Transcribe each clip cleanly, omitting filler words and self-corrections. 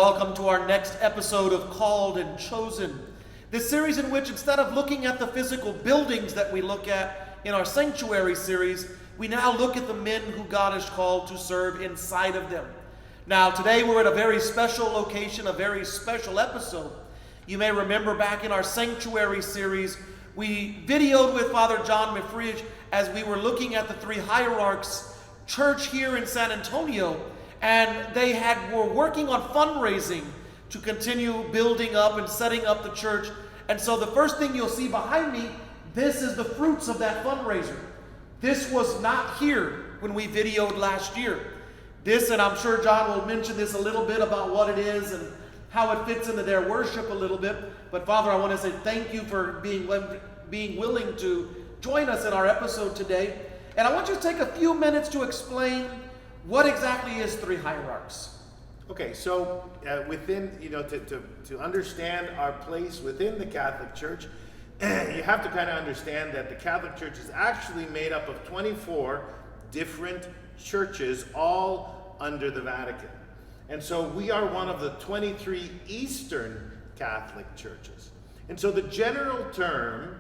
welcome to our next episode of Called and Chosen. This series in which, instead of looking at the physical buildings that we look at in our sanctuary series, we now look at the men who God has called to serve inside of them. Now, today we're at a very special location, a very special episode. You may remember back in our sanctuary series, we videoed with Father John Mefrige as we were looking at the three hierarchs church here in San Antonio, and they were working on fundraising to continue building up and setting up the church. And so the first thing you'll see behind me, this is the fruits of that fundraiser. This was not here when we videoed last year. This, and I'm sure John will mention this a little bit about what it is and how it fits into their worship a little bit. But Father, I want to say thank you for being willing to join us in our episode today. And I want you to take a few minutes to explain what exactly is three hierarchs. Okay, so within, to understand our place within the Catholic Church, you have to kind of understand that the Catholic Church is actually made up of 24 different churches, all under the Vatican. And so we are one of the 23 Eastern Catholic churches. And so the general term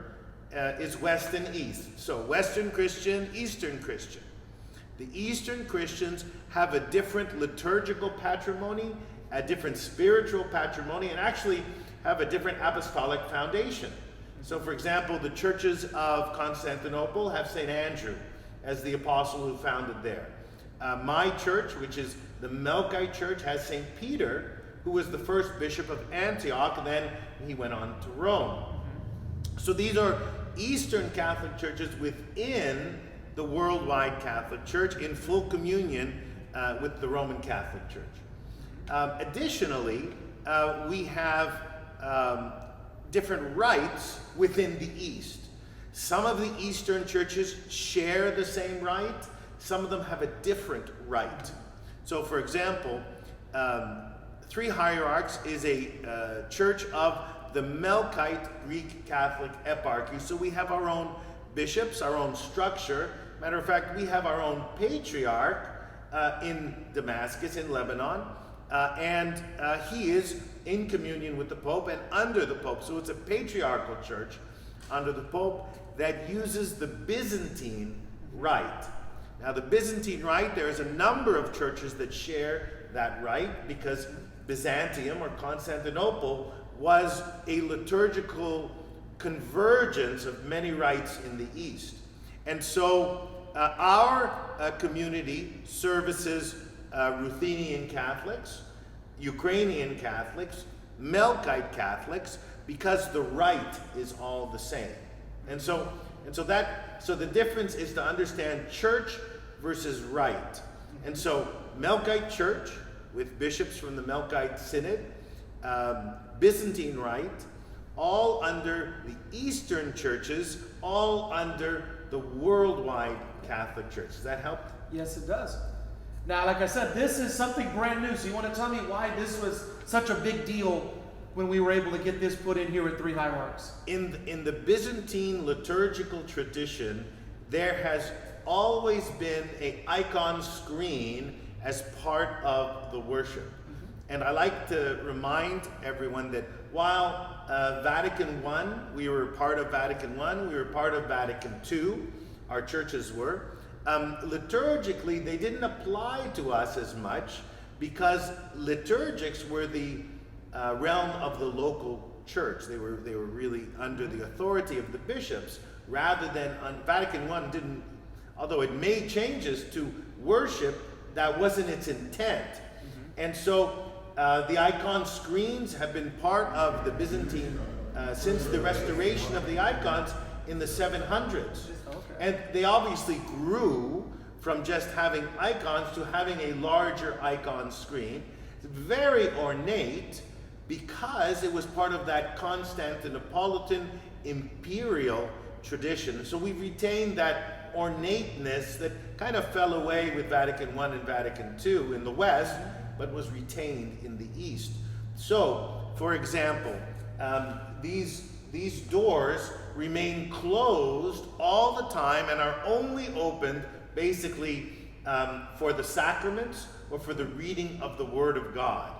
is West and East. So Western Christian, Eastern Christian. The Eastern Christians have a different liturgical patrimony, a different spiritual patrimony, and actually have a different apostolic foundation. So, for example, the churches of Constantinople have St. Andrew as the apostle who founded there. My church, which is the Melkite Church, has St. Peter, who was the first bishop of Antioch, and then he went on to Rome. So these are Eastern Catholic churches within the worldwide Catholic Church in full communion with the Roman Catholic Church. Additionally, we have different rites within the East. Some of the Eastern churches share the same rite. Some of them have a different rite. So, for example, Three Hierarchs is a church of the Melkite Greek Catholic Eparchy. So we have our own bishops, our own structure. Matter of fact, we have our own patriarch in Damascus, in Lebanon, and he is in communion with the Pope and under the Pope. So it's a patriarchal church under the Pope that uses the Byzantine rite. Now, the Byzantine rite, there's a number of churches that share that rite because Byzantium or Constantinople was a liturgical convergence of many rites in the East. And so our community services Ruthenian Catholics, Ukrainian Catholics, Melkite Catholics, because the rite is all the same. And so the difference is to understand church versus rite. And so Melkite Church with bishops from the Melkite Synod, Byzantine rite, all under the Eastern churches, all under the worldwide Catholic Church. Does that help? Yes, it does. Now, like I said, this is something brand new. So you want to tell me why this was such a big deal when we were able to get this put in here at Three Hierarchs? In the Byzantine liturgical tradition, there has always been an icon screen as part of the worship. And I like to remind everyone that while Vatican I, we were part of Vatican I, we were part of Vatican II, our churches were, liturgically they didn't apply to us as much because liturgics were the realm of the local church. They were really under the authority of the bishops rather than Vatican I didn't, although it made changes to worship, that wasn't its intent. And so the icon screens have been part of the Byzantine since the restoration of the icons in the 700s. And they obviously grew from just having icons to having a larger icon screen. It's very ornate because it was part of that Constantinopolitan imperial tradition. So we've retained that ornateness that kind of fell away with Vatican I and Vatican II in the West, but was retained in the East. So, for example, these doors remain closed all the time and are only opened basically for the sacraments or for the reading of the Word of God.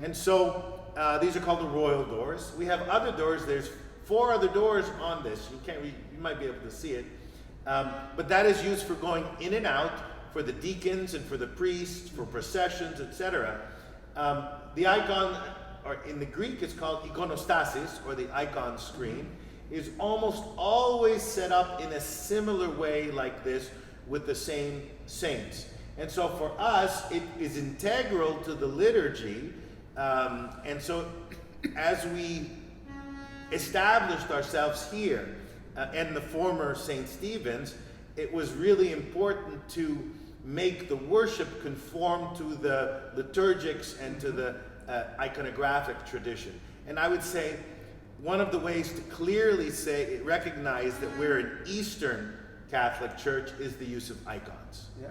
And so these are called the royal doors. We have other doors. There's 4 other doors on this. You might be able to see it. But that is used for going in and out for the deacons and for the priests, for processions, etc. The icon, or in the Greek it's called ikonostasis, or the icon screen, is almost always set up in a similar way like this with the same saints. And so for us, it is integral to the liturgy. And so as we established ourselves here and the former St. Stephen's, it was really important to make the worship conform to the liturgics and to the iconographic tradition. And I would say one of the ways to clearly recognize that we're an Eastern Catholic Church is the use of icons. Yeah.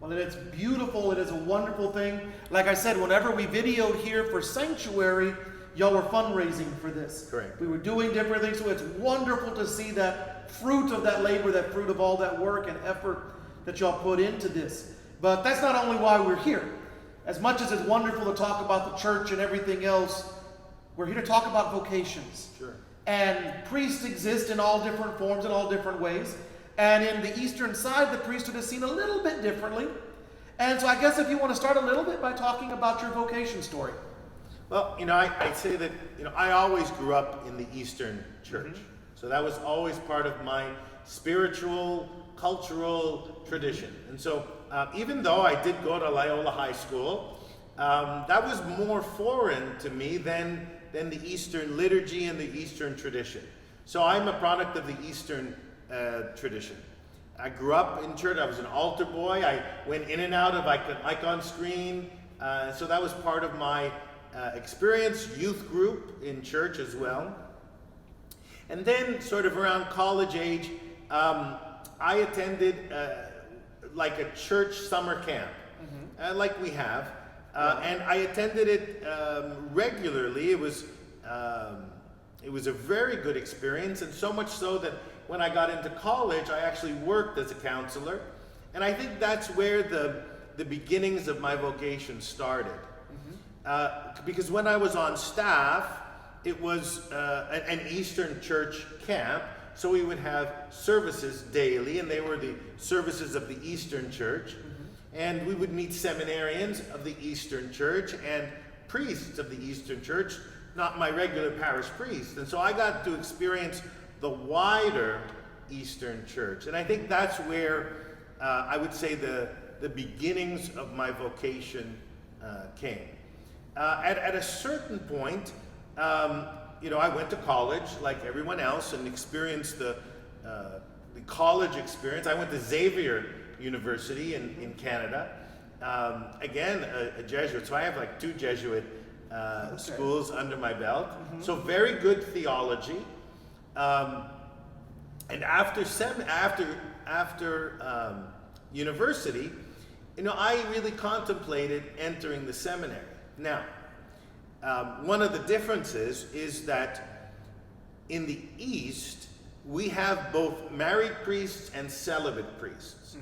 Well, and it's beautiful. It is a wonderful thing. Like I said, whenever we videoed here for Sanctuary, y'all were fundraising for this. Correct. We were doing different things, so it's wonderful to see that fruit of that labor, that fruit of all that work and effort that y'all put into this. But that's not only why we're here. As much as it's wonderful to talk about the church and everything else, we're here to talk about vocations. Sure. And priests exist in all different forms, in all different ways. And in the eastern side, the priesthood is seen a little bit differently. And so I guess if you want to start a little bit by talking about your vocation story. Well, I'd say that, I always grew up in the Eastern Church. Mm-hmm. So that was always part of my spiritual, cultural tradition. And so even though I did go to Loyola High School, that was more foreign to me than the Eastern liturgy and the Eastern tradition. So I'm a product of the Eastern tradition. I grew up in church. I was an altar boy. I went in and out of icon screen. So that was part of my experience, youth group in church as well. And then sort of around college age, I attended like a church summer camp, like we have. And I attended it regularly. It was a very good experience, and so much so that when I got into college, I actually worked as a counselor. And I think that's where the beginnings of my vocation started. Because when I was on staff, it was an Eastern Church camp, so we would have services daily, and they were the services of the Eastern Church. And we would meet seminarians of the Eastern Church and priests of the Eastern Church, not my regular parish priest. And so I got to experience the wider Eastern Church. And I think that's where I would say the beginnings of my vocation came. At a certain point, I went to college like everyone else and experienced the college experience. I went to Xavier University in Canada. Again, a Jesuit. So I have like 2 Jesuit schools under my belt. So very good theology. And after university, I really contemplated entering the seminary. Now, one of the differences is that in the East, we have both married priests and celibate priests.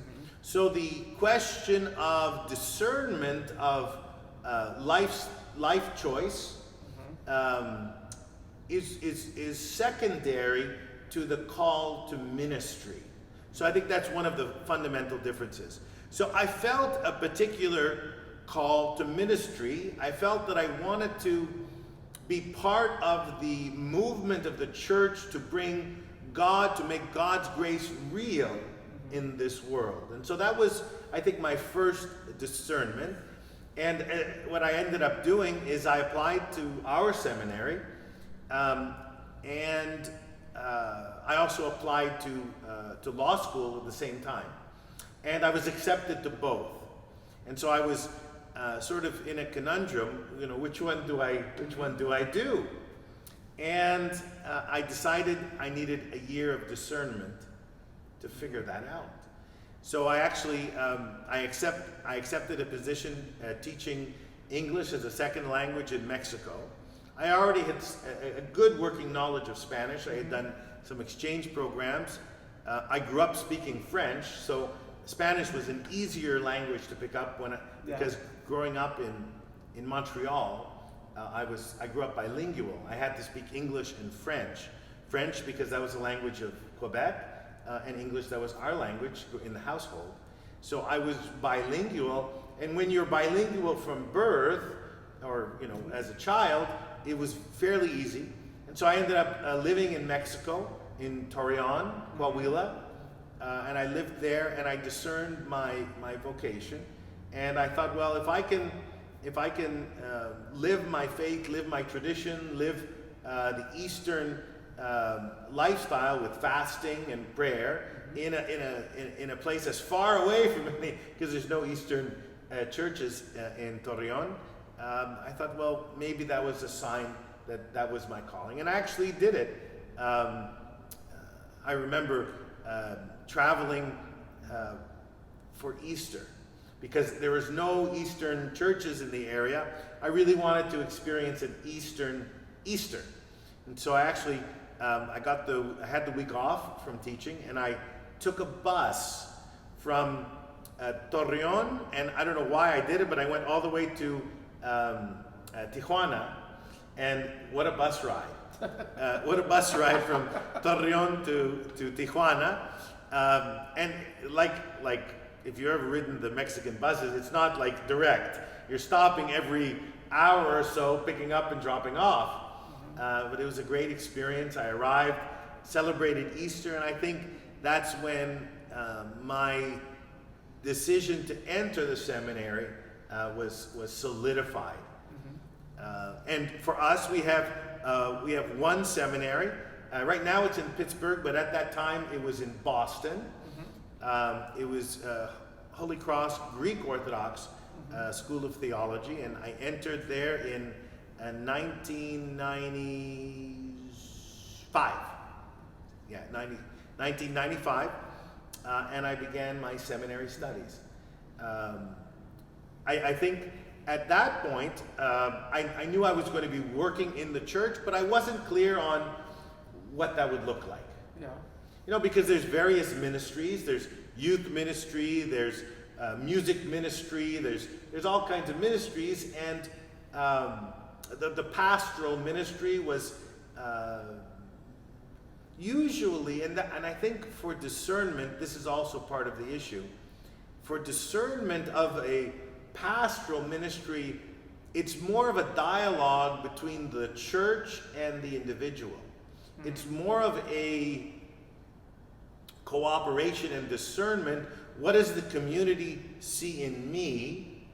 So the question of discernment of life choice is secondary to the call to ministry. So I think that's one of the fundamental differences. So I felt a particular call to ministry. I felt that I wanted to be part of the movement of the church to bring God, to make God's grace real in this world. And so that was, I think, my first discernment. And what I ended up doing is I applied to our seminary, and I also applied to law school at the same time. And I was accepted to both. And so I was sort of in a conundrum, which one do I do? And I decided I needed a year of discernment to figure that out. So I actually I accepted a position teaching English as a second language in Mexico. I already had a good working knowledge of Spanish. I had done some exchange programs. I grew up speaking French, so Spanish was an easier language to pick up because growing up in Montreal, I grew up bilingual. I had to speak English and French. French because that was the language of Quebec, and English, that was our language in the household. So I was bilingual, and when you're bilingual from birth, or as a child, it was fairly easy. And so I ended up living in Mexico, in Torreon, Coahuila, and I lived there, and I discerned my vocation. And I thought, well, if I can live my faith, live my tradition, live the Eastern lifestyle with fasting and prayer in a place as far away from me, because there's no Eastern churches in Torreon, I thought, well, maybe that was a sign that was my calling, and I actually did it. I remember traveling for Easter, because there was no Eastern churches in the area. I really wanted to experience an Eastern Easter. And so I actually, I had the week off from teaching, and I took a bus from Torreon, and I don't know why I did it, but I went all the way to Tijuana, and what a bus ride. What a bus ride from Torreon to Tijuana. And like if you've ever ridden the Mexican buses, it's not like direct. You're stopping every hour or so, picking up and dropping off. But it was a great experience. I arrived, celebrated Easter, and I think that's when my decision to enter the seminary was solidified. And for us, we have one seminary. Right now it's in Pittsburgh, but at that time it was in Boston. It was Holy Cross Greek Orthodox School of Theology, and I entered there in 1995. Yeah, 1995, and I began my seminary studies. I think at that point, I knew I was going to be working in the church, but I wasn't clear on what that would look like. Yeah. Because there's various ministries. There's youth ministry, there's music ministry, there's all kinds of ministries, and the pastoral ministry was usually, and I think for discernment, this is also part of the issue. For discernment of a pastoral ministry, it's more of a dialogue between the church and the individual. It's more of a cooperation and discernment. What does the community see in me,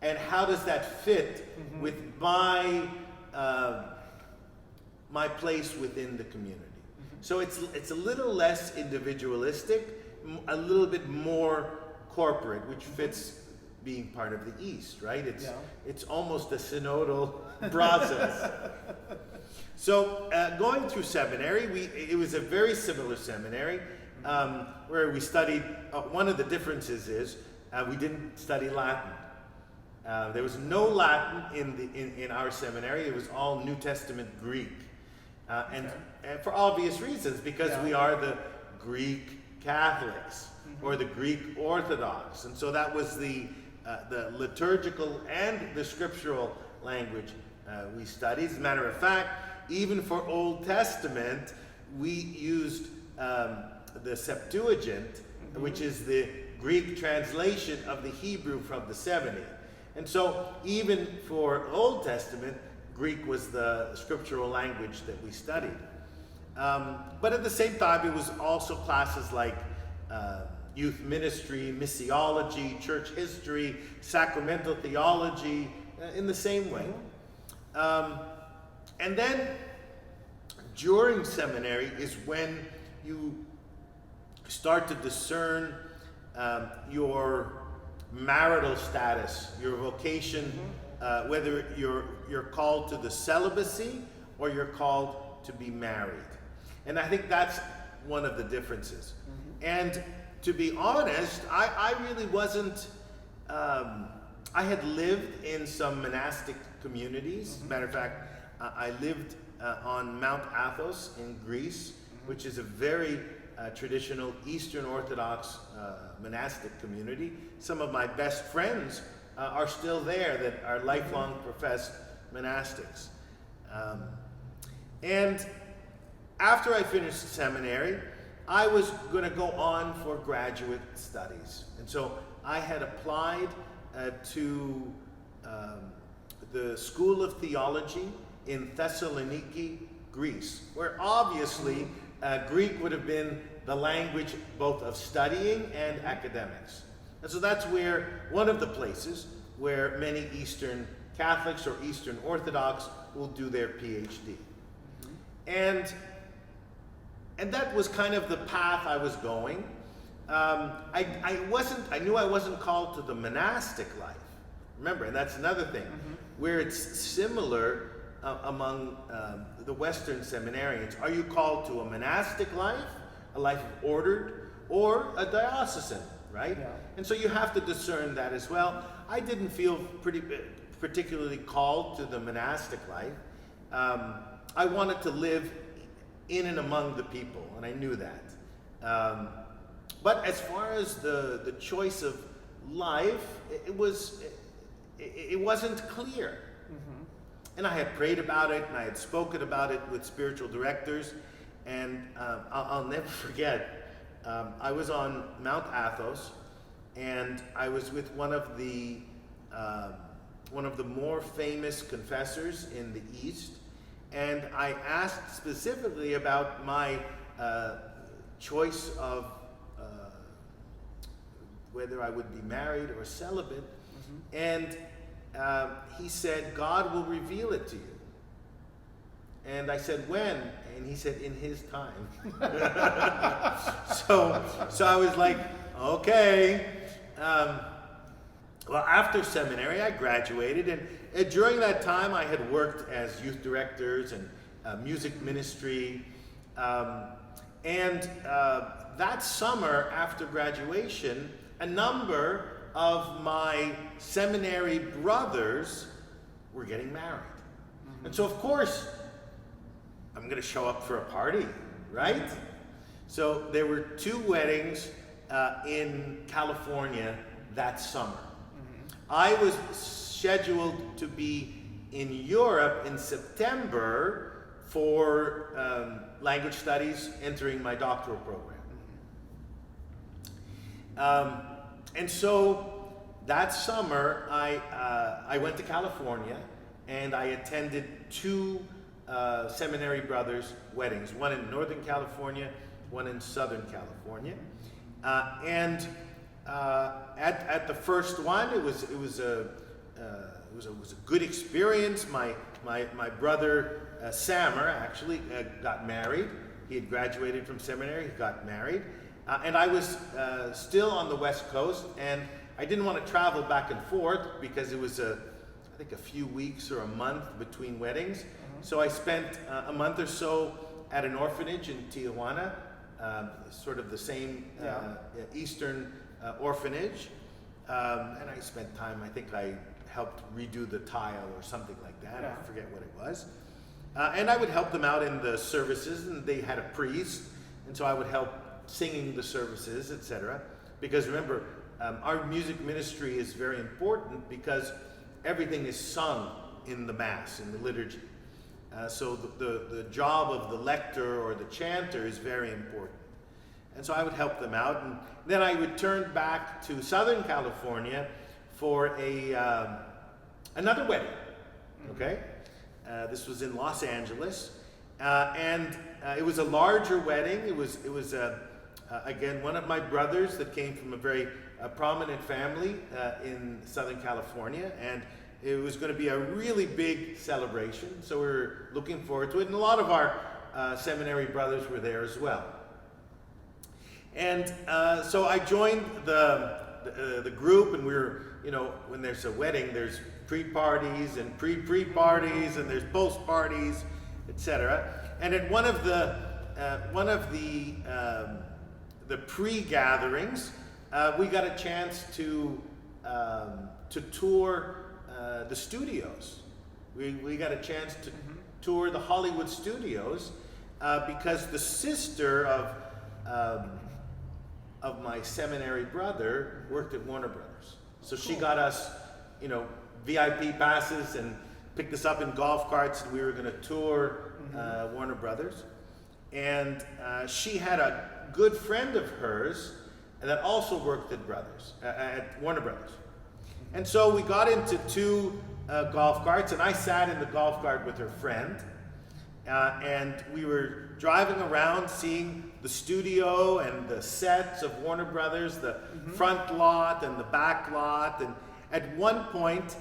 and how does that fit with my place within the community? So it's a little less individualistic, a little bit more corporate, which fits being part of the East, right? It's almost a synodal process. So going through seminary, it was a very similar seminary. Where we studied, one of the differences is we didn't study Latin. There was no Latin in our seminary. It was all New Testament Greek. And for obvious reasons, because we are the Greek Catholics or the Greek Orthodox. And so that was the liturgical and the scriptural language we studied. As a matter of fact, even for Old Testament, we used the Septuagint, which is the Greek translation of the Hebrew from the 70. And so even for Old Testament, Greek was the scriptural language that we studied. But at the same time, it was also classes like youth ministry, missiology, church history, sacramental theology, in the same way. And then during seminary is when you start to discern your marital status, your vocation, whether you're called to the celibacy or you're called to be married. And I think that's one of the differences. And to be honest, I really wasn't, I had lived in some monastic communities. Matter of fact, I lived on Mount Athos in Greece, which is a very traditional Eastern Orthodox monastic community. Some of my best friends are still there that are lifelong professed monastics. And after I finished seminary, I was going to go on for graduate studies. And so I had applied to the School of Theology in Thessaloniki, Greece, where obviously Greek would have been the language both of studying and academics. And so that's where, one of the places where many Eastern Catholics or Eastern Orthodox will do their PhD. And that was kind of the path I was going. I knew I wasn't called to the monastic life. Remember, and that's another thing, where it's similar among the Western seminarians. Are you called to a monastic life, a life of ordered, or a diocesan, right? Yeah. And so you have to discern that as well. I didn't feel particularly called to the monastic life. I wanted to live in and among the people, and I knew that. But as far as the choice of life, it wasn't clear. And I had prayed about it, and I had spoken about it with spiritual directors, and I'll never forget, I was on Mount Athos, and I was with one of the more famous confessors in the East, and I asked specifically about my choice of whether I would be married or celibate, and he said, God will reveal it to you. And I said, when? And he said, in his time. So I was like, okay. Well, after seminary, I graduated, and during that time, I had worked as youth directors and music ministry. And that summer, after graduation, a number of my seminary brothers were getting married. And so, of course, I'm going to show up for a party, right? So there were 2 weddings in California that summer. I was scheduled to be in Europe in September for language studies, entering my doctoral program. And so that summer, I went to California, and I attended 2 seminary brothers' weddings, one in Northern California, one in Southern California. And at the first one, it was a good experience. My brother Samer actually got married. He had graduated from seminary. He got married. And I was still on the West Coast, and I didn't want to travel back and forth because it was I think a few weeks or a month between weddings. So I spent a month or so at an orphanage in Tijuana, sort of the same Eastern orphanage. And I spent time, I think I helped redo the tile or something like that. I forget what it was. And I would help them out in the services, and they had a priest, and so I would help singing the services, etc. Because remember, our music ministry is very important because everything is sung in the Mass, in the liturgy. So the job of the lector or the chanter is very important. And so I would help them out. And then I returned back to Southern California for another wedding, okay? This was in Los Angeles. And it was a larger wedding. It was again, one of my brothers that came from a very prominent family in Southern California, and it was going to be a really big celebration, so we were looking forward to it, and a lot of our seminary brothers were there as well. And so I joined the group, and we were, when there's a wedding, there's pre-parties and pre-parties, and there's post-parties, etc. And at one of the pre-gatherings, we got a chance to tour the studios. We got a chance to tour the Hollywood studios because the sister of my seminary brother worked at Warner Brothers. So she got us, VIP passes, and picked us up in golf carts, and we were going to tour Warner Brothers. And she had a good friend of hers that also worked at Warner Brothers. And so we got into two golf carts, and I sat in the golf cart with her friend. And we were driving around seeing the studio and the sets of Warner Brothers, the front lot and the back lot. And at one point,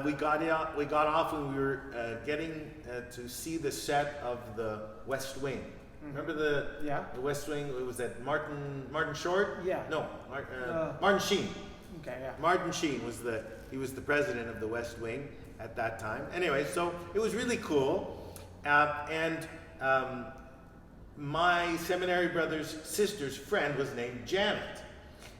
we got off and we were getting to see the set of the West Wing. Remember the West Wing? It was at Martin Short? Yeah. No, Martin Sheen. Okay, yeah. Martin Sheen was the president of the West Wing at that time. Anyway, so it was really cool. And my seminary brother's sister's friend was named Janet,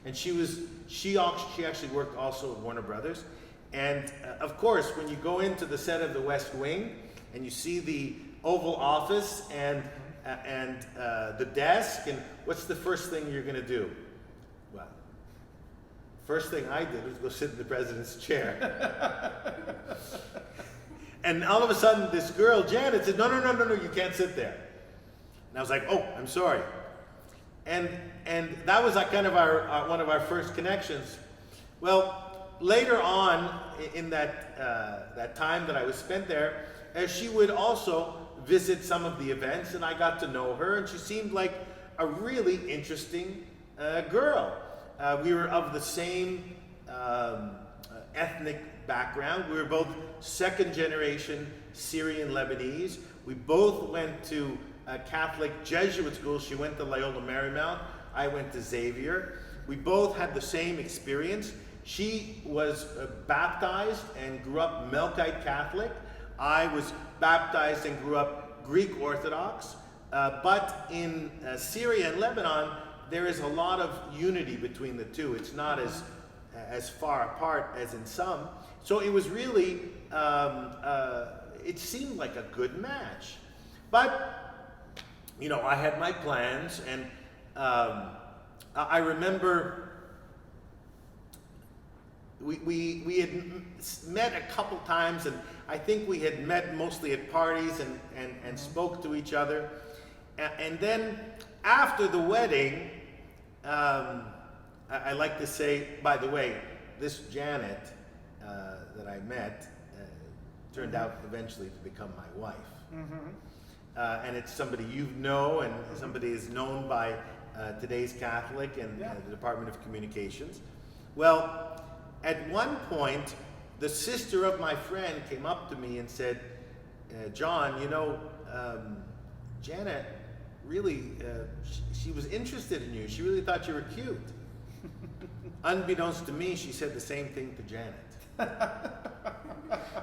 and she actually worked also at Warner Brothers. And of course, when you go into the set of the West Wing and you see the Oval Office and the desk, and what's the first thing you're going to do? Well, first thing I did was go sit in the president's chair. And all of a sudden, this girl, Janet, said, no, you can't sit there. And I was like, oh, I'm sorry. And that was kind of our one of our first connections. Well, later on in that time that I was spent there, she would also visit some of the events, and I got to know her, and she seemed like a really interesting girl. We were of the same ethnic background. We were both second generation Syrian Lebanese. We both went to Catholic Jesuit school. She went to Loyola Marymount. I went to Xavier. We both had the same experience. She was baptized and grew up Melkite Catholic. I was baptized and grew up Greek Orthodox. But in Syria and Lebanon, there is a lot of unity between the two. It's not as far apart as in some. So it was really, it seemed like a good match. But, I had my plans, and I remember we had met a couple times, and I think we had met mostly at parties and spoke to each other. And then after the wedding, I like to say, by the way, this Janet that I met turned out eventually to become my wife. And it's somebody you know, and somebody is known by today's Catholic and the Department of Communications. Well, at one point, the sister of my friend came up to me and said, John, Janet really, she was interested in you. She really thought you were cute. Unbeknownst to me, she said the same thing to Janet.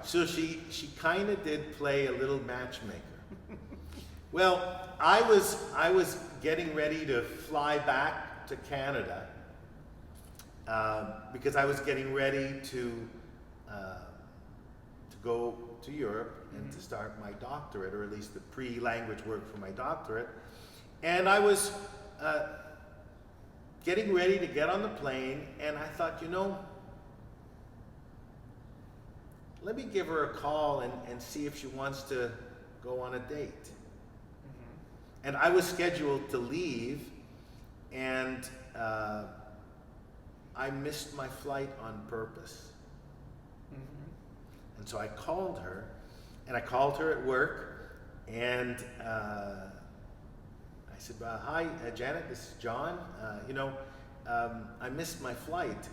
So she kind of did play a little matchmaker. Well, I was getting ready to fly back to Canada because I was getting ready to go to Europe and to start my doctorate, or at least the pre-language work for my doctorate. And I was getting ready to get on the plane, and I thought, let me give her a call and see if she wants to go on a date. And I was scheduled to leave, and I missed my flight on purpose. And so I called her, and I called her at work, and I said, hi, Janet, this is John. I missed my flight.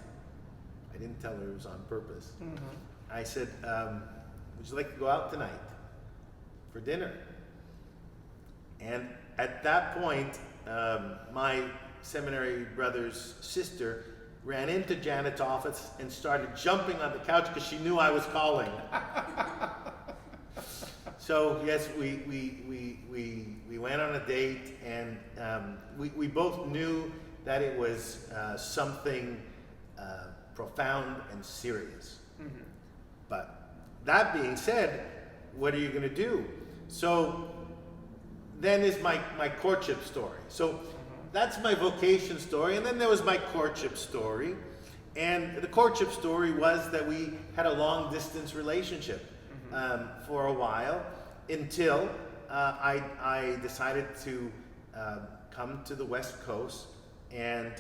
I didn't tell her it was on purpose. I said, would you like to go out tonight for dinner? And at that point, my seminary brother's sister ran into Janet's office and started jumping on the couch because she knew I was calling. So yes, we went on a date, and we both knew that it was something profound and serious. But that being said, what are you going to do? So then is my courtship story. So that's my vocation story, and then there was my courtship story. And the courtship story was that we had a long distance relationship. for a while until I decided to come to the West Coast and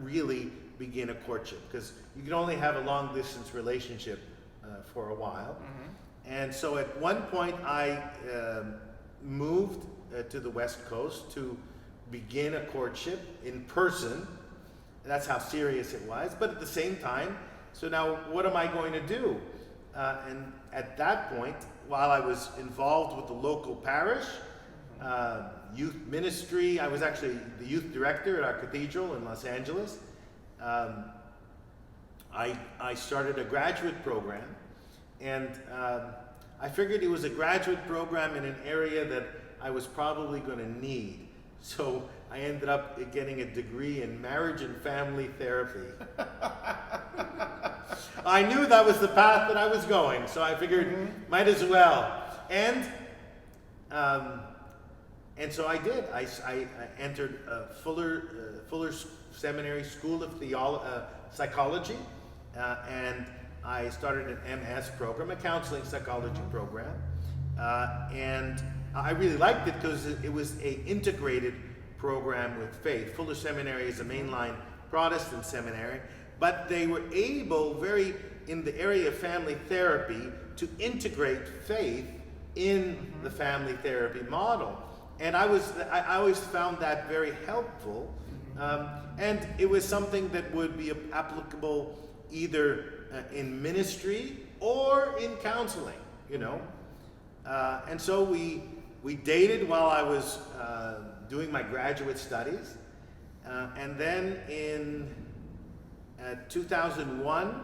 really begin a courtship, because you can only have a long distance relationship for a while. And so at one point I moved to the West Coast to begin a courtship in person. That's how serious it was. But at the same time, so now what am I going to do? And at that point, while I was involved with the local parish, youth ministry, I was actually the youth director at our cathedral in Los Angeles. I started a graduate program, and I figured it was a graduate program in an area that I was probably going to need. So I ended up getting a degree in marriage and family therapy. I knew that was the path that I was going, so I figured might as well. And so I did. I entered Fuller Seminary School of Psychology, and I started an MS program, a counseling psychology program, and I really liked it because it was an integrated program with faith. Fuller Seminary is a mainline Protestant seminary, but they were able, in the area of family therapy, to integrate faith in the family therapy model. And I always found that very helpful, and it was something that would be applicable either in ministry or in counseling, you know. And so we dated while I was doing my graduate studies, and then in 2001,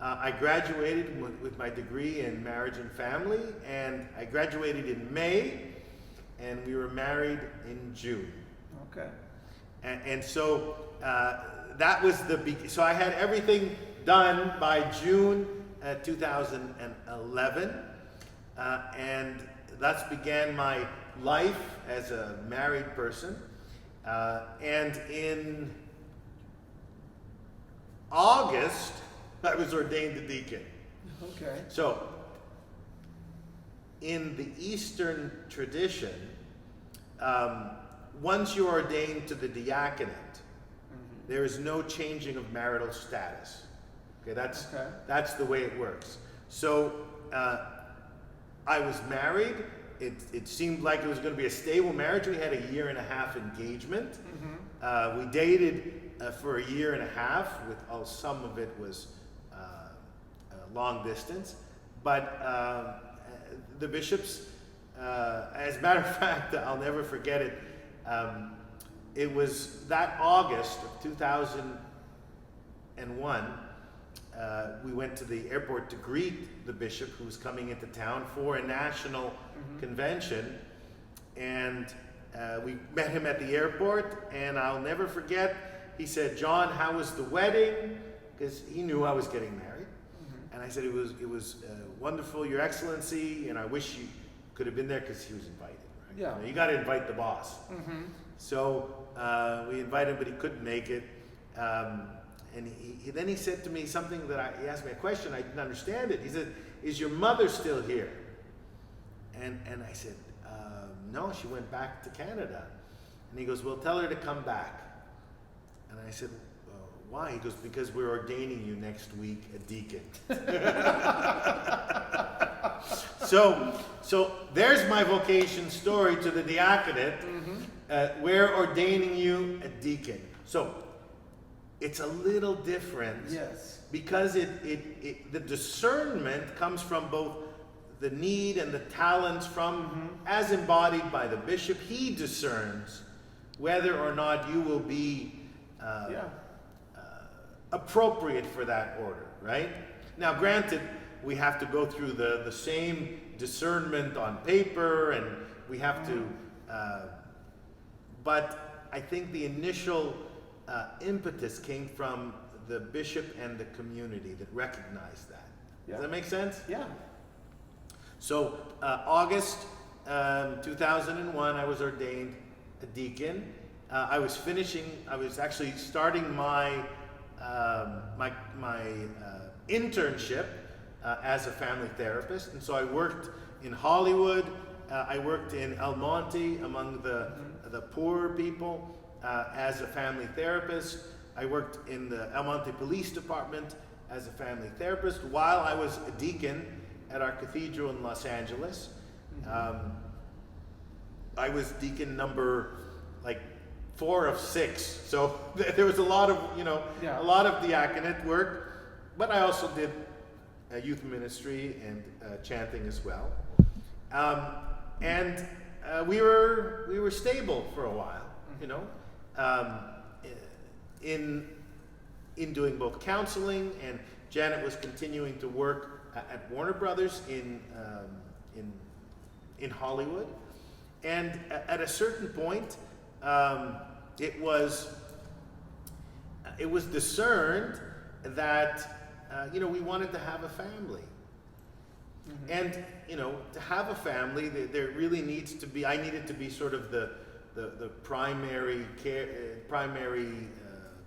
I graduated with my degree in marriage and family, and I graduated in May, and we were married in June. Okay. And so that was so I had everything done by June 2011, and thus began my life as a married person. And in August, I was ordained a deacon. Okay. So, in the Eastern tradition, once you're ordained to the diaconate, there is no changing of marital status. Okay, that's the way it works. So, I was married. It seemed like it was going to be a stable marriage. We had a 1.5 year engagement. We dated for a 1.5 years, with some of it was long distance. But the bishops, as a matter of fact, I'll never forget it. It was that August of 2001. We went to the airport to greet the bishop who was coming into town for a national convention, and we met him at the airport, and I'll never forget, he said, "John, how was the wedding?" Because he knew I was getting married. And I said, it was wonderful, Your Excellency, and I wish you could have been there, because he was invited. Right? Yeah. You got to invite the boss. So we invited him, but he couldn't make it. And then he said to me something he asked me a question, I didn't understand it. He said, "Is your mother still here?" And I said, "No, she went back to Canada." And he goes, "Well, tell her to come back." And I said, "Why?" He goes, "Because we're ordaining you next week a deacon." So there's my vocation story to the diaconate. We're ordaining you a deacon. So it's a little different. Yes. Because the discernment comes from both the need and the talents from, as embodied by the bishop. He discerns whether or not you will be appropriate for that order, right? Now, granted, we have to go through the same discernment on paper, and we have to, but I think the initial impetus came from the bishop and the community that recognized that. Does that make sense? Yeah. So, August 2001, I was ordained a deacon. I was actually starting my internship as a family therapist. And so I worked in Hollywood, I worked in El Monte among the poor people as a family therapist. I worked in the El Monte Police Department as a family therapist while I was a deacon at our cathedral in Los Angeles. I was deacon number like 4 of 6, so there was a lot of a lot of diaconate work, but I also did youth ministry and chanting as well. And we were stable for a while, in doing both counseling, and Janet was continuing to work at Warner Brothers in Hollywood. And at a certain point, it was discerned that we wanted to have a family. And to have a family, there really needs to be. I needed to be sort of the primary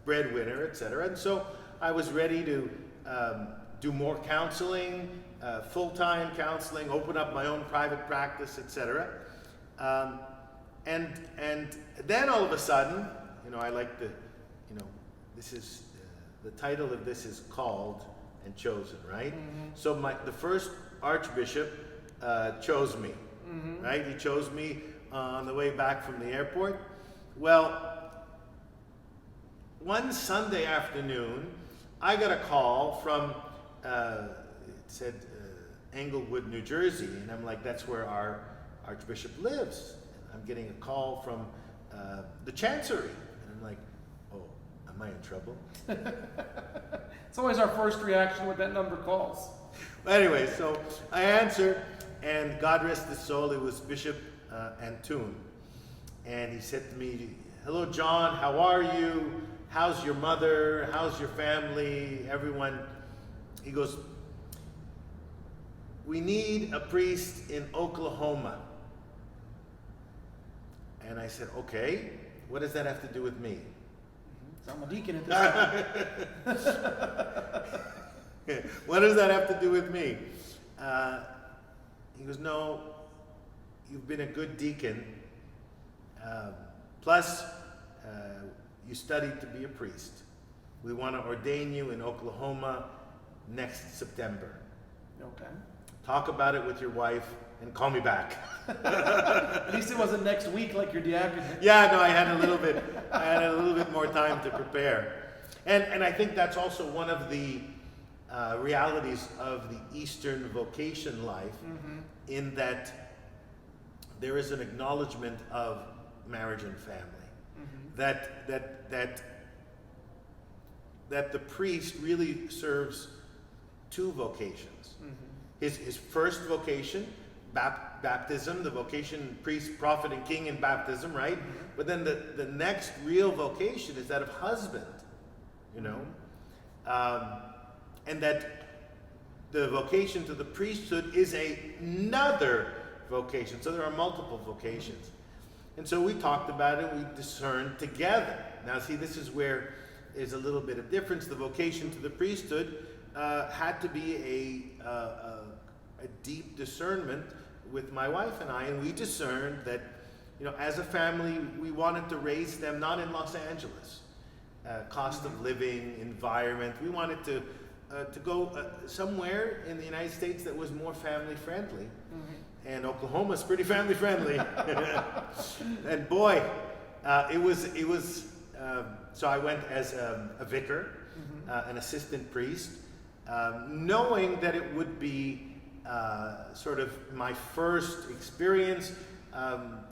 breadwinner, etc. And so I was ready to do more counseling, full-time counseling, open up my own private practice, etc. And then all of a sudden, I like to, this is the title of this is Called and Chosen, right? So the first Archbishop chose me, right? He chose me on the way back from the airport. Well, one Sunday afternoon, I got a call from, it said Englewood, New Jersey, and I'm like, that's where our Archbishop lives. And I'm getting a call from the Chancery, and I'm like, oh, am I in trouble? It's always our first reaction when that number calls. Anyway, so I answered, and God rest his soul, it was Bishop Antoon. And he said to me, hello, John, how are you? How's your mother? How's your family? Everyone? He goes, we need a priest in Oklahoma. And I said, okay, what does that have to do with me? So I'm a deacon at this time. What does that have to do with me? He goes, no, you've been a good deacon. Plus, you studied to be a priest. We want to ordain you in Oklahoma next September. Okay. Talk about it with your wife and call me back. At least it wasn't next week like your diaconate. Yeah, no, I had a little bit more time to prepare. And I think that's also one of the realities of the Eastern vocation life, in that there is an acknowledgement of marriage and family. That the priest really serves 2 vocations. His first vocation, baptism, the vocation priest, prophet, and king in baptism, right? But then the next real vocation is that of husband, and that the vocation to the priesthood is another vocation. So there are multiple vocations. And so we talked about it, we discerned together. Now see, this is where there's a little bit of difference. The vocation to the priesthood had to be a deep discernment with my wife and I, and we discerned that, as a family, we wanted to raise them not in Los Angeles. Cost of living, environment. We wanted to go somewhere in the United States that was more family friendly. And Oklahoma's pretty family friendly. And boy, it was. So I went as a vicar, an assistant priest, knowing that it would be sort of my first experience,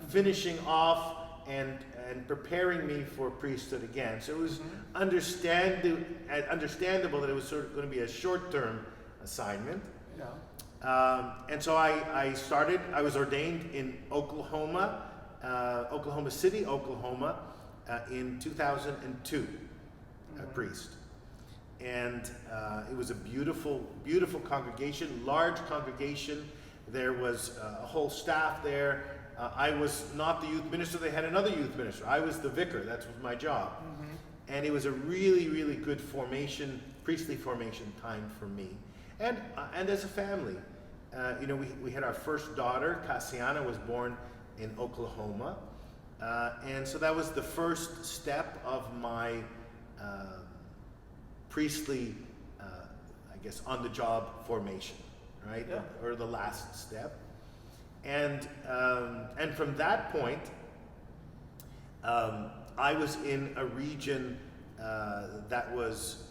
finishing off and preparing me for priesthood again. So it was understandable that it was sort of going to be a short-term assignment. And so I was ordained in Oklahoma, Oklahoma City, Oklahoma, in 2002, a priest. And it was a beautiful, beautiful congregation, large congregation. There was a whole staff there. I was not the youth minister. They had another youth minister. I was the vicar. That was my job. And it was a really, really good priestly formation time for me. and as a family. We had our first daughter, Cassiana, was born in Oklahoma. And so that was the first step of my priestly, I guess, on-the-job formation, right? Yeah. Or the last step. And from that point, I was in a region that was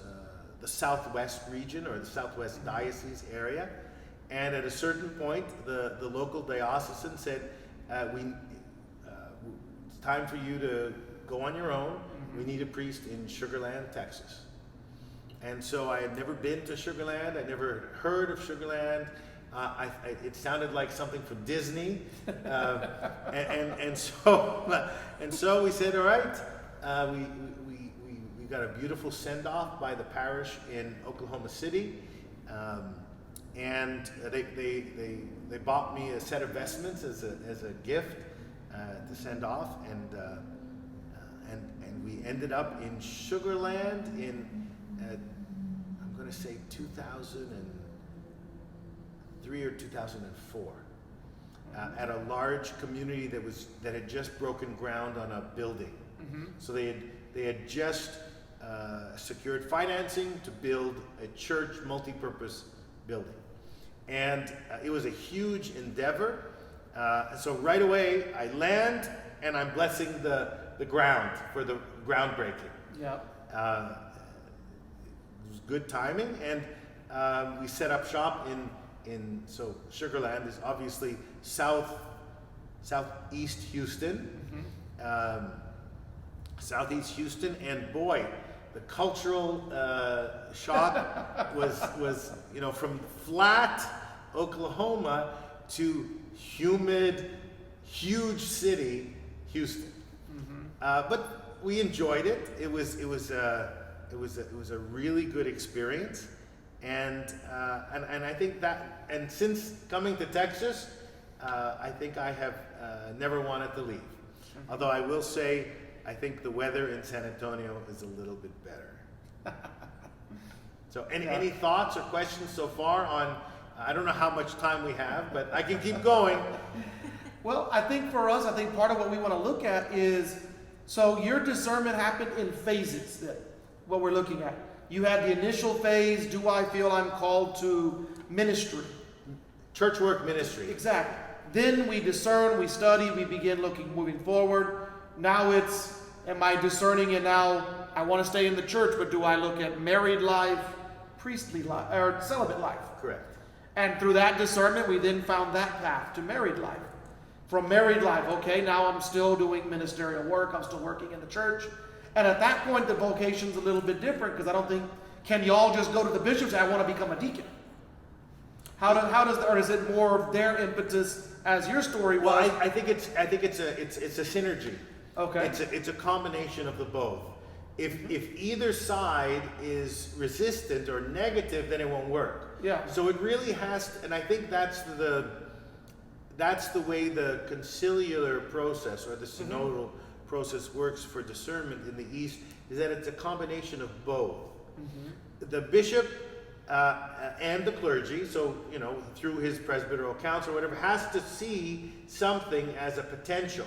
the Southwest region, or the Southwest Diocese area. And at a certain point, the local diocesan said, it's time for you to go on your own. We need a priest in Sugar Land, Texas. And so I had never been to Sugar Land. I never heard of Sugar Land. It sounded like something from Disney. And so we said, all right, we got a beautiful send-off by the parish in Oklahoma City. And they bought me a set of vestments as a gift to send off, and we ended up in Sugar Land in I'm going to say 2003 or 2004, at a large community that had just broken ground on a building. So they had just secured financing to build a church multi-purpose building. And it was a huge endeavor. So right away, I land and I'm blessing the ground for the groundbreaking. Yeah. It was good timing, and we set up shop so Sugar Land is obviously southeast Houston. Southeast Houston, and boy, the cultural shock was from flat Oklahoma to humid, huge city Houston. But we enjoyed it. It was a really good experience, and I think that, and since coming to Texas, I think I have never wanted to leave. Although I will say, I think the weather in San Antonio is a little bit better. So any thoughts or questions so far on, I don't know how much time we have, but I can keep going. Well, I think for us, part of what we want to look at is, so your discernment happened in phases, what we're looking at. You had the initial phase, do I feel I'm called to ministry? Church work ministry. Exactly. Then we discern, we study, we begin moving forward. Now it's, am I discerning, and now I want to stay in the church, but do I look at married life, priestly life, or celibate life? Correct. And through that discernment, we then found that path to married life. From married life, okay, now I'm still doing ministerial work, I'm still working in the church. And at that point, the vocation's a little bit different, because I don't think, can y'all just go to the bishop and say, I want to become a deacon? How does, or is it more of their impetus as your story was? Well, I think it's a synergy. Okay. It's a combination of the both. If either side is resistant or negative, then it won't work. Yeah. So it really has to, and I think that's the way the conciliar process or the synodal process works for discernment in the East, is that it's a combination of both. The bishop and the clergy, so through his presbyteral council or whatever, has to see something as a potential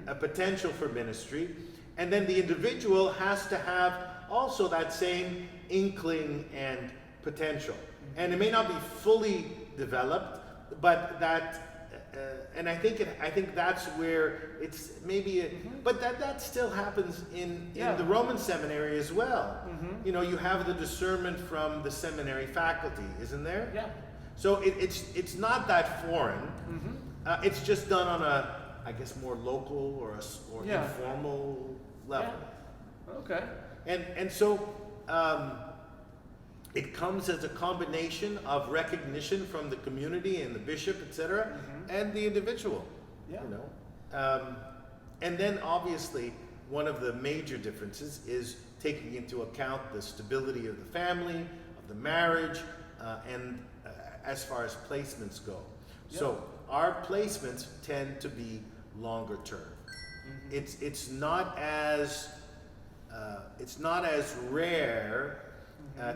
for ministry, and then the individual has to have also that same inkling and potential, and it may not be fully developed, but that. And I think that's where it's maybe, but that still happens in the Roman seminary as well. You have the discernment from the seminary faculty, isn't there? Yeah. So it's not that foreign. It's just done on a, I guess, more local or informal level. Yeah. Okay. And so it comes as a combination of recognition from the community and the bishop, etc., and the individual. Yeah. And then obviously one of the major differences is taking into account the stability of the family, of the marriage, and as far as placements go. Yeah. So our placements tend to be longer term. It's not as rare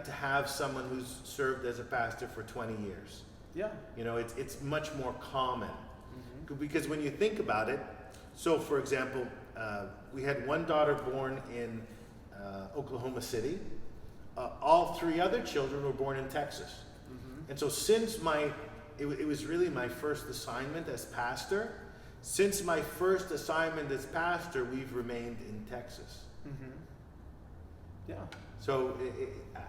to have someone who's served as a pastor for 20 years. Yeah. You know, it's much more common. Because when you think about it, so for example, we had one daughter born in Oklahoma City. All three other children were born in Texas. And so since it was really my first assignment as pastor, since my first assignment as pastor, we've remained in Texas. Yeah. So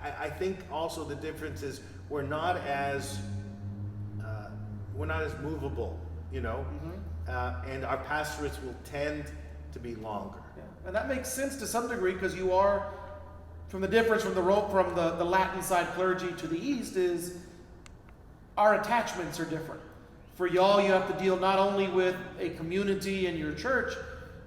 I think also the difference is we're not as movable, you know, and our pastorates will tend to be longer. Yeah. And that makes sense to some degree, because you are, from the difference from the Latin side clergy to the East is our attachments are different. For y'all, you have to deal not only with a community and your church,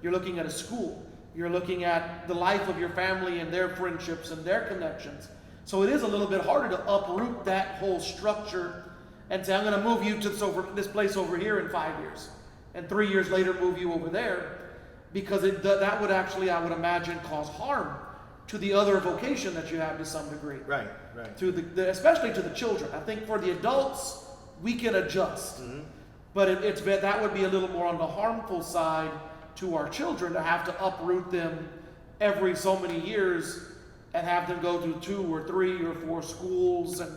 you're looking at a school. You're looking at the life of your family and their friendships and their connections. So it is a little bit harder to uproot that whole structure and say, I'm going to move you to this place over here in 5 years. And 3 years later, move you over there. Because that would actually, I would imagine, cause harm to the other vocation that you have to some degree. Right. To especially to the children. I think for the adults, we can adjust. But that would be a little more on the harmful side to our children to have to uproot them every so many years and have them go through 2 or 3 or 4 schools. And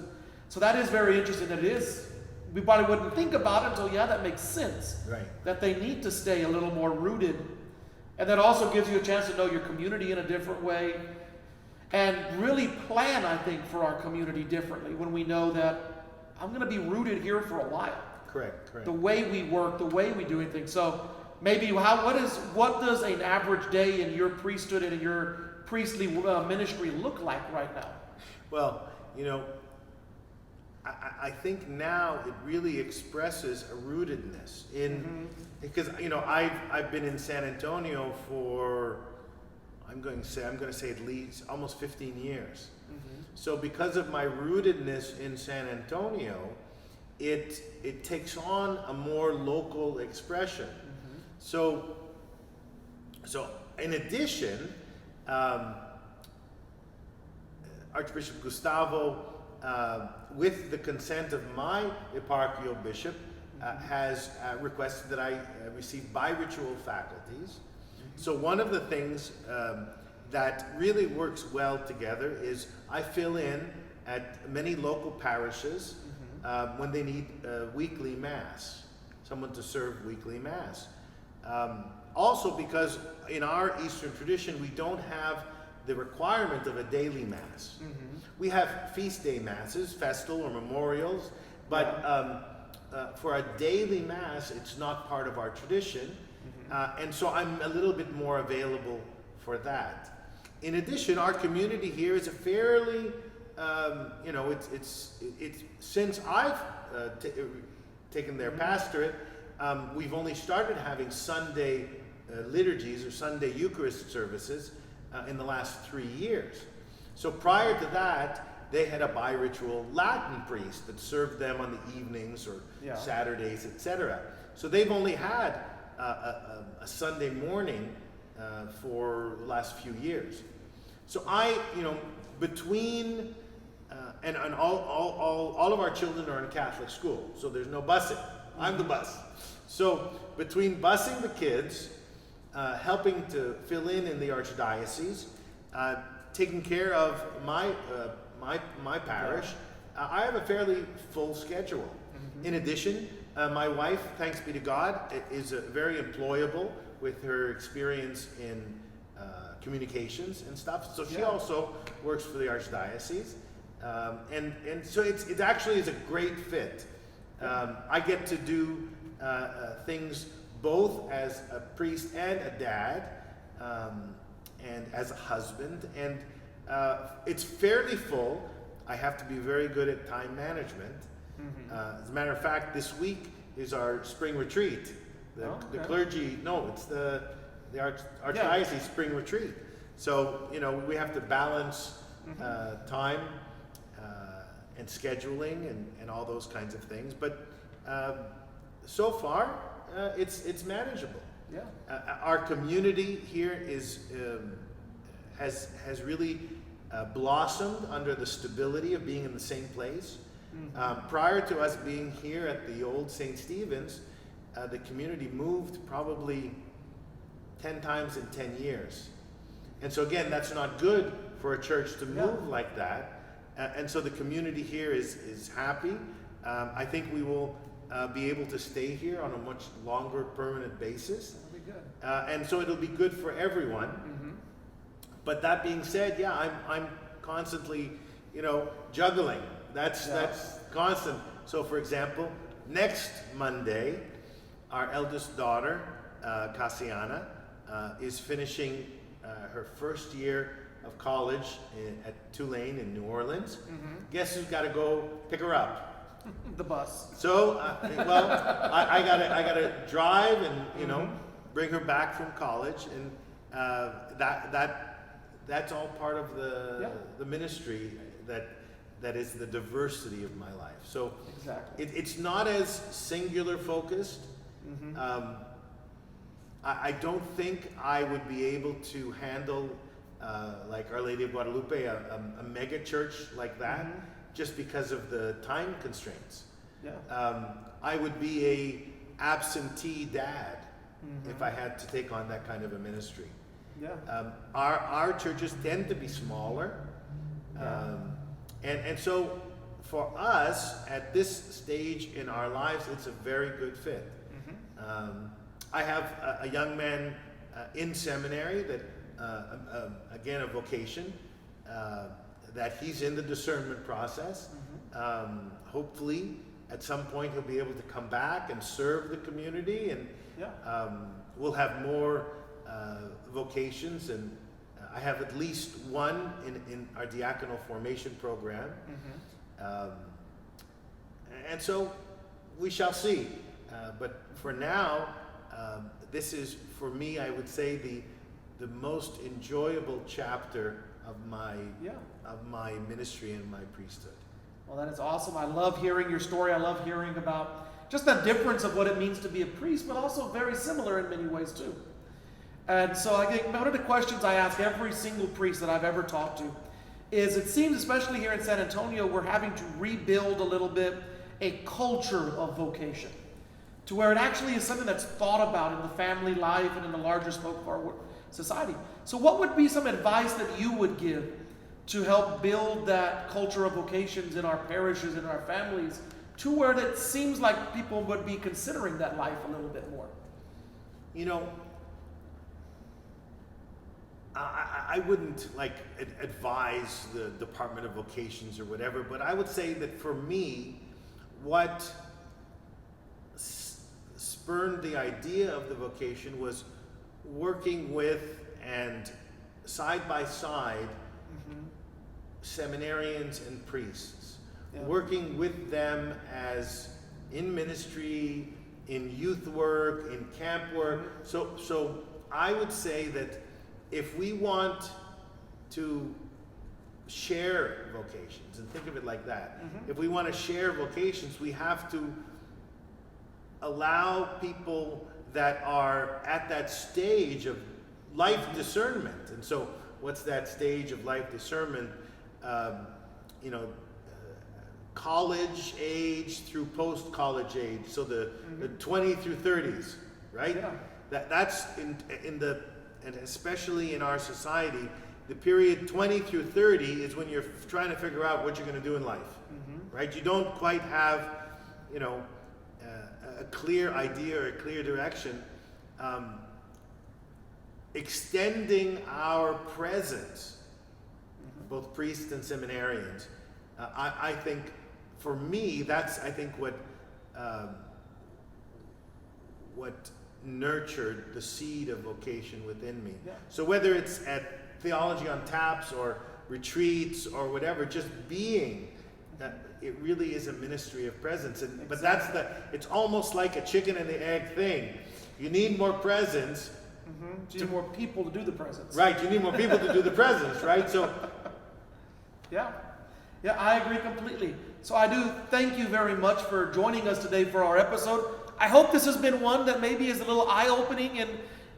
so that is very interesting. That it is. We probably wouldn't think about it until, that makes sense. Right. That they need to stay a little more rooted. And that also gives you a chance to know your community in a different way. And really plan, I think, for our community differently when we know that I'm going to be rooted here for a while. Correct. The way we work, the way we do things. So maybe what does an average day in your priesthood and in your priestly ministry look like right now? Well, you know, I think now it really expresses a rootedness in because you know I've been in San Antonio for I'm going to say at least almost 15 years. So because of my rootedness in San Antonio, it takes on a more local expression. So in addition, Archbishop Gustavo, with the consent of my eparchial bishop, has requested that I receive bi-ritual faculties. So one of the things that really works well together is I fill in at many local parishes when they need weekly mass, someone to serve weekly mass. Also because in our Eastern tradition, we don't have the requirement of a daily mass. We have feast day masses, festal or memorials, but for a daily mass, it's not part of our tradition. And so I'm a little bit more available for that. In addition, our community here is a fairly, you know, it's since I've taken their pastorate, we've only started having Sunday liturgies or Sunday Eucharist services in the last 3 years. So prior to that, they had a bi-ritual Latin priest that served them on the evenings or Saturdays, etc. So they've only had a Sunday morning for the last few years. So between and all of our children are in Catholic school, so there's no busing. I'm the bus. So between busing the kids, helping to fill in the archdiocese, taking care of my parish, I have a fairly full schedule. In addition, my wife, thanks be to God, is very employable with her experience in communications and stuff. So she also works for the archdiocese, and so it actually is a great fit. I get to do things both as a priest and a dad, and as a husband, and it's fairly full. I have to be very good at time management. As a matter of fact, this week is our spring retreat. The clergy, it's the archdiocese spring retreat. So, you know, we have to balance time and scheduling and all those kinds of things. But so far, it's manageable. Our community here has really blossomed under the stability of being in the same place. Prior to us being here at the old St. Stephen's, the community moved probably 10 times in 10 years. And so again, that's not good for a church to move like that. And so the community here is happy. I think we will be able to stay here on a much longer permanent basis. That'll be good. And so it'll be good for everyone. But that being said, I'm constantly, juggling. That's constant. So for example, next Monday, our eldest daughter, Cassiana, is finishing her first year of college at Tulane in New Orleans. Guess who's got to go pick her up? The bus. So, I gotta drive and bring her back from college, and that's all part of the ministry that is the diversity of my life. So exactly. It's not as singular focused. I don't think I would be able to handle like Our Lady of Guadalupe, a mega church like that, just because of the time constraints. I would be a absentee dad if I had to take on that kind of a ministry. Our churches tend to be smaller, and so for us at this stage in our lives, it's a very good fit. I have a young man in seminary that, again, a vocation, that he's in the discernment process. Hopefully, at some point, he'll be able to come back and serve the community, and we'll have more vocations. And I have at least one in our diaconal formation program. And so we shall see. But for now, this is, for me, I would say, the most enjoyable chapter of my ministry and my priesthood. Well, that is awesome. I love hearing your story. I love hearing about just the difference of what it means to be a priest, but also very similar in many ways too. And so I think one of the questions I ask every single priest that I've ever talked to is, it seems, especially here in San Antonio, we're having to rebuild a little bit a culture of vocation, to where it actually is something that's thought about in the family life and in the larger scope of our society. So what would be some advice that you would give to help build that culture of vocations in our parishes and our families, to where it seems like people would be considering that life a little bit more? I wouldn't advise the Department of Vocations or whatever, but I would say that for me, what spurned the idea of the vocation was working with and side by side seminarians and priests, working with them as in ministry, in youth work, in camp work. So I would say that if we want to share vocations, and think of it like that, if we want to share vocations, we have to allow people that are at that stage of life discernment. And so what's that stage of life discernment? College age through post-college age, so the 20 through 30s, right? That's in the, and especially in our society, the period 20 through 30 is when you're trying to figure out what you're going to do in life, right? You don't quite have, a clear idea or a clear direction. Extending our presence, both priests and seminarians, I think, for me, that's, I think, what nurtured the seed of vocation within me. So whether it's at Theology on Taps or retreats or whatever, just being, it really is a ministry of presence. And but it's almost like a chicken and the egg thing. You need more presence. You need more people to do the presence. Right, you need more people to do the presence, right? So Yeah, I agree completely. So I do thank you very much for joining us today for our episode. I hope this has been one that maybe is a little eye-opening and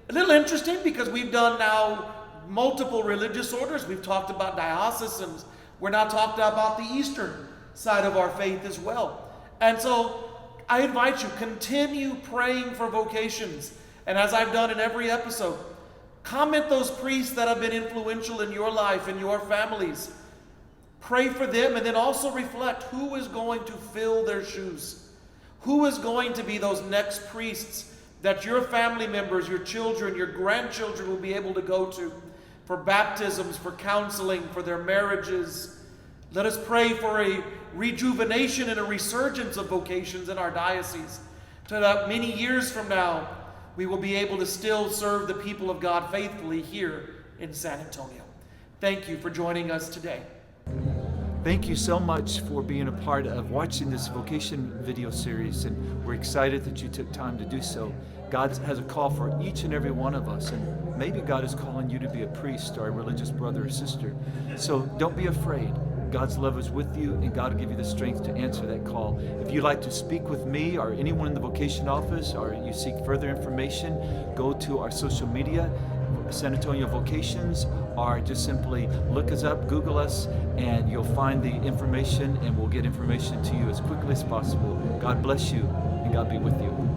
a little interesting, because we've done now multiple religious orders. We've talked about dioceses. We're now talking about the Eastern side of our faith as well. And so I invite you, continue praying for vocations. And as I've done in every episode, comment those priests that have been influential in your life and your families. Pray for them, and then also reflect who is going to fill their shoes. Who is going to be those next priests that your family members, your children, your grandchildren will be able to go to for baptisms, for counseling, for their marriages. Let us pray for a rejuvenation and a resurgence of vocations in our diocese, so that many years from now, we will be able to still serve the people of God faithfully here in San Antonio. Thank you for joining us today. Thank you so much for being a part of watching this vocation video series, and we're excited that you took time to do so. God has a call for each and every one of us, and maybe God is calling you to be a priest or a religious brother or sister. So don't be afraid. God's love is with you, and God will give you the strength to answer that call. If you'd like to speak with me or anyone in the vocation office, or you seek further information, go to our social media, San Antonio Vocations, or just simply look us up, Google us, and you'll find the information, and we'll get information to you as quickly as possible. God bless you, and God be with you.